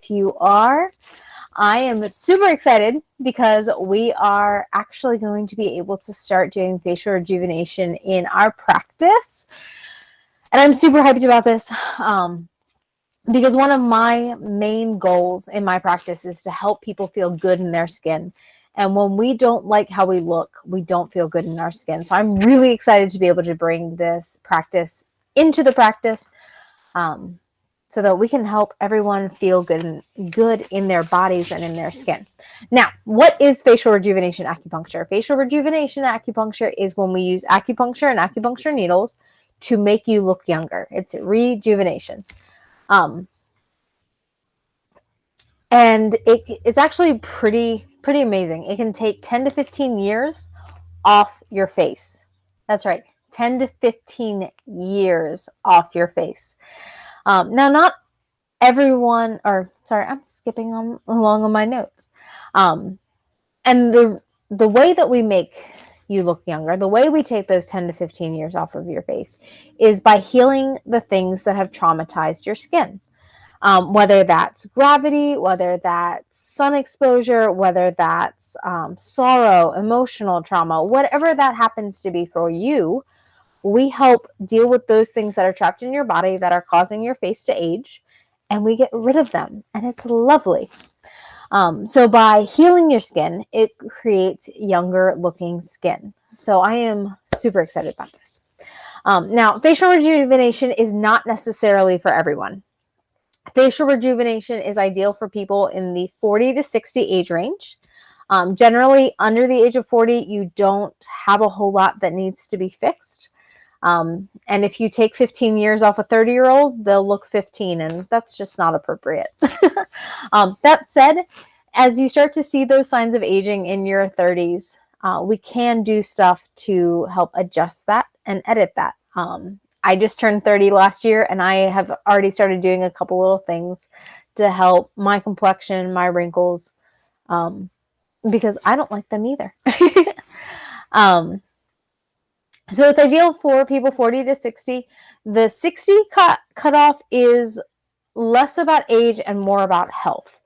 If you are, I am super excited because we are actually going to be able to start doing facial rejuvenation in our practice. And I'm super hyped about this because one of my main goals in my practice is to help people feel good in their skin. And when we don't like how we look, we don't feel good in our skin. So I'm really excited to be able to bring this practice into the practice. So that we can help everyone feel good in their bodies and in their skin. Now, what is facial rejuvenation acupuncture? Facial rejuvenation acupuncture is when we use acupuncture and acupuncture needles to make you look younger. It's rejuvenation. And it's actually pretty amazing. It can take 10 to 15 years off your face. That's right, 10 to 15 years off your face. Now, not everyone, or sorry, I'm skipping along on my notes. And the way that we make you look younger, the way we take those 10 to 15 years off of your face is by healing the things that have traumatized your skin. Whether that's gravity, whether that's sun exposure, whether that's sorrow, emotional trauma, whatever that happens to be for you, we help deal with those things that are trapped in your body that are causing your face to age, and we get rid of them, and it's lovely. So by healing your skin, it creates younger looking skin. So I am super excited about this. Now, facial rejuvenation is not necessarily for everyone. Facial rejuvenation is ideal for people in the 40 to 60 age range. Generally, under the age of 40, you don't have a whole lot that needs to be fixed. And if you take 15 years off a 30-year-old, they'll look 15, and that's just not appropriate. That said, as you start to see those signs of aging in your 30s, we can do stuff to help adjust that and edit that. I just turned 30 last year, and I have already started doing a couple little things to help my complexion, my wrinkles, because I don't like them either. So it's ideal for people 40 to 60. The 60 cutoff is less about age and more about health.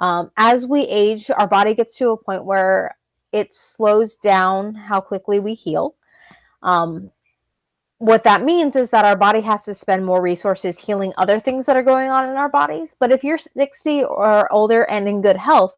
As we age, our body gets to a point where it slows down how quickly we heal. What that means is that our body has to spend more resources healing other things that are going on in our bodies. But if you're 60 or older and in good health,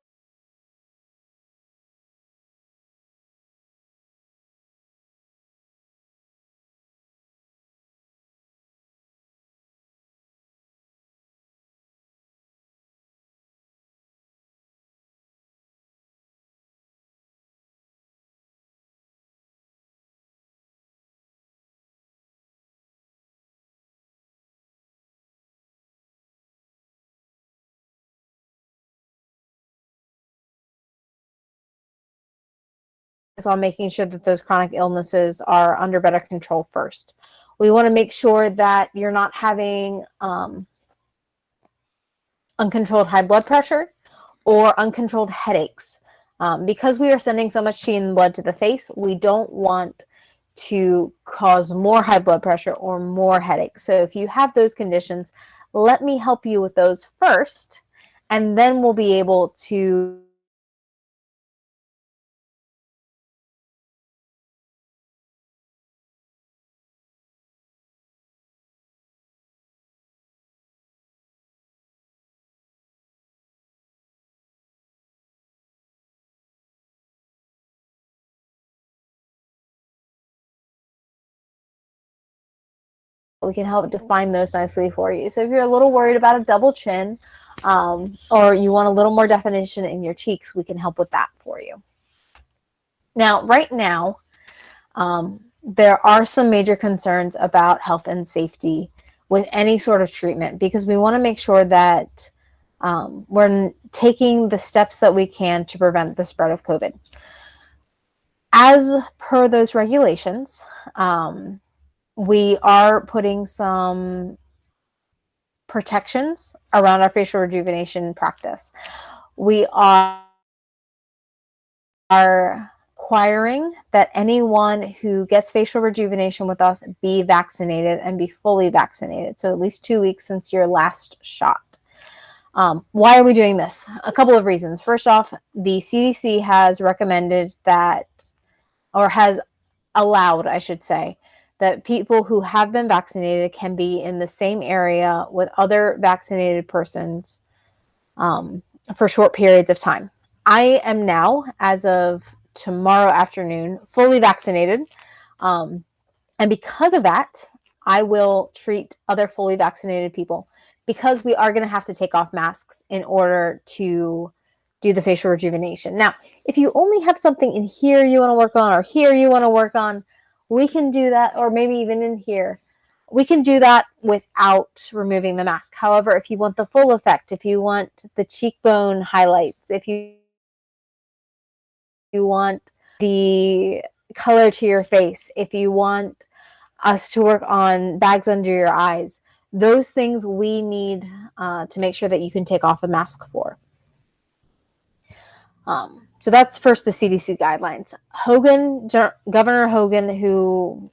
is on making sure that those chronic illnesses are under better control first. We want to make sure that you're not having uncontrolled high blood pressure or uncontrolled headaches. Because we are sending so much qi and blood to the face, we don't want to cause more high blood pressure or more headaches. So if you have those conditions, let me help you with those first, and then we'll be able to help define those nicely for you. So if you're a little worried about a double chin, or you want a little more definition in your cheeks, we can help with that for you. Now, right now, there are some major concerns about health and safety with any sort of treatment, because we want to make sure that we're taking the steps that we can to prevent the spread of COVID. As per those regulations, we are putting some protections around our facial rejuvenation practice. We are requiring that anyone who gets facial rejuvenation with us be vaccinated and be fully vaccinated. So at least 2 weeks since your last shot. Why are we doing this? A couple of reasons. First off, the CDC has recommended that, or has allowed, I should say, that people who have been vaccinated can be in the same area with other vaccinated persons for short periods of time. I am now, as of tomorrow afternoon, fully vaccinated. And because of that, I will treat other fully vaccinated people, because we are going to have to take off masks in order to do the facial rejuvenation. Now, if you only have something in here you want to work on, or here you want to work on, we can do that, or maybe even in here. We can do that without removing the mask. However, if you want the full effect, if you want the cheekbone highlights, if you want the color to your face, if you want us to work on bags under your eyes, those things we need to make sure that you can take off a mask for. So that's first the CDC guidelines. Governor Hogan, who,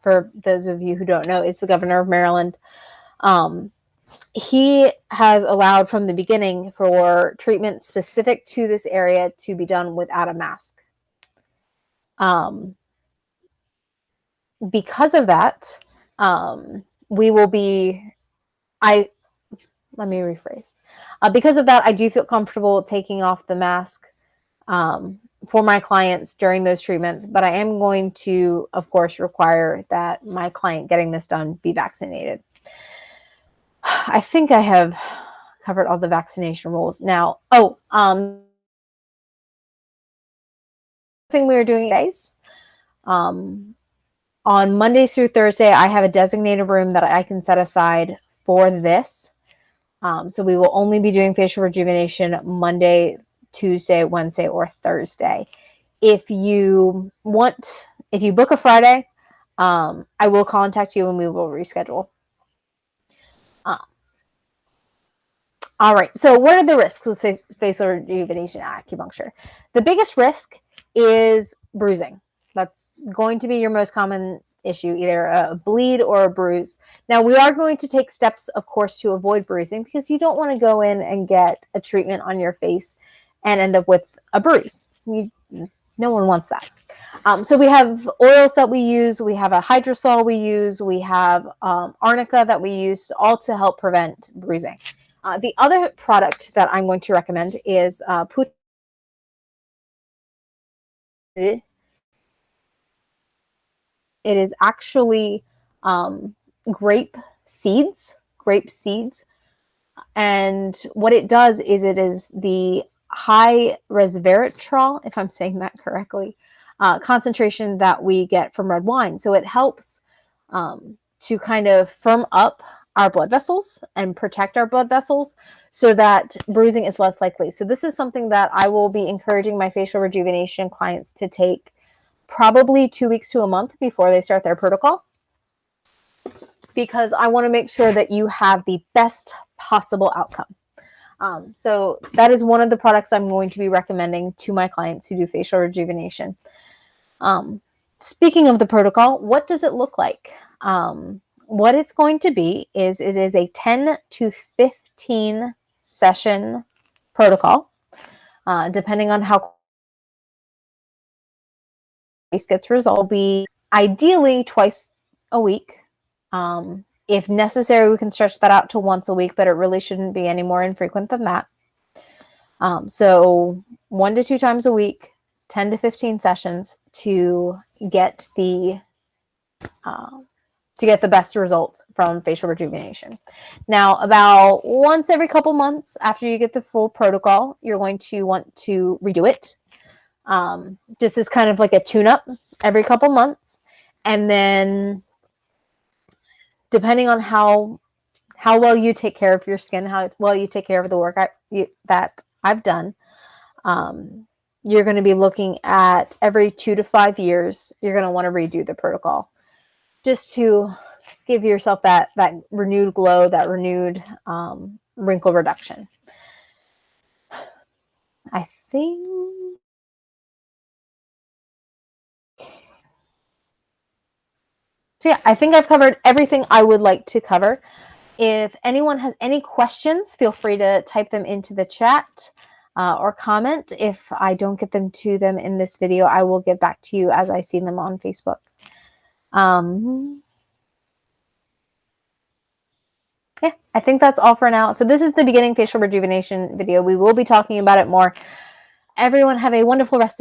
for those of you who don't know, is the governor of Maryland. He has allowed from the beginning for treatment specific to this area to be done without a mask. Because of that, we will be, let me rephrase. Because of that, I do feel comfortable taking off the mask for my clients during those treatments, but I am going to, of course, require that my client getting this done be vaccinated. I think I have covered all the vaccination rules. Now, thing we are doing days. On Mondays through Thursday, I have a designated room that I can set aside for this. So we will only be doing facial rejuvenation Monday, Tuesday, Wednesday, or Thursday. If you book a Friday, I will contact you and we will reschedule. All right. So what are the risks with facial rejuvenation acupuncture? The biggest risk is bruising. That's going to be your most common issue, either a bleed or a bruise. Now, we are going to take steps, of course, to avoid bruising, because you don't want to go in and get a treatment on your face and end up with a bruise. No one wants that. So we have oils that we use. We have a hydrosol we use. We have arnica that we use, all to help prevent bruising. The other product that I'm going to recommend is it is actually grape seeds. And what it does is it is the high resveratrol, if I'm saying that correctly, concentration that we get from red wine. So it helps to kind of firm up our blood vessels and protect our blood vessels so that bruising is less likely. So this is something that I will be encouraging my facial rejuvenation clients to take probably 2 weeks to a month before they start their protocol, because I want to make sure that you have the best possible outcome. So that is one of the products I'm going to be recommending to my clients who do facial rejuvenation. Speaking of the protocol, what does it look like? What it's going to be is it is a 10 to 15 session protocol, depending on how case gets resolved. Will be ideally twice a week. If necessary, we can stretch that out to once a week, but it really shouldn't be any more infrequent than that. So 1 to 2 times a week, 10 to 15 sessions to get the best results from facial rejuvenation. Now, about once every couple months after you get the full protocol, you're going to want to redo it. Just as kind of like a tune-up every couple months. And then depending on how well you take care of your skin, how well you take care of the work that I've done, you're going to be looking at every 2 to 5 years, you're going to want to redo the protocol just to give yourself that renewed glow, that renewed wrinkle reduction. I think So yeah, I think I've covered everything I would like to cover. If anyone has any questions, feel free to type them into the chat or comment. If I don't get them to them in this video, I will get back to you as I see them on Facebook. Yeah, I think that's all for now. So this is the beginning facial rejuvenation video. We will be talking about it more. Everyone have a wonderful rest of your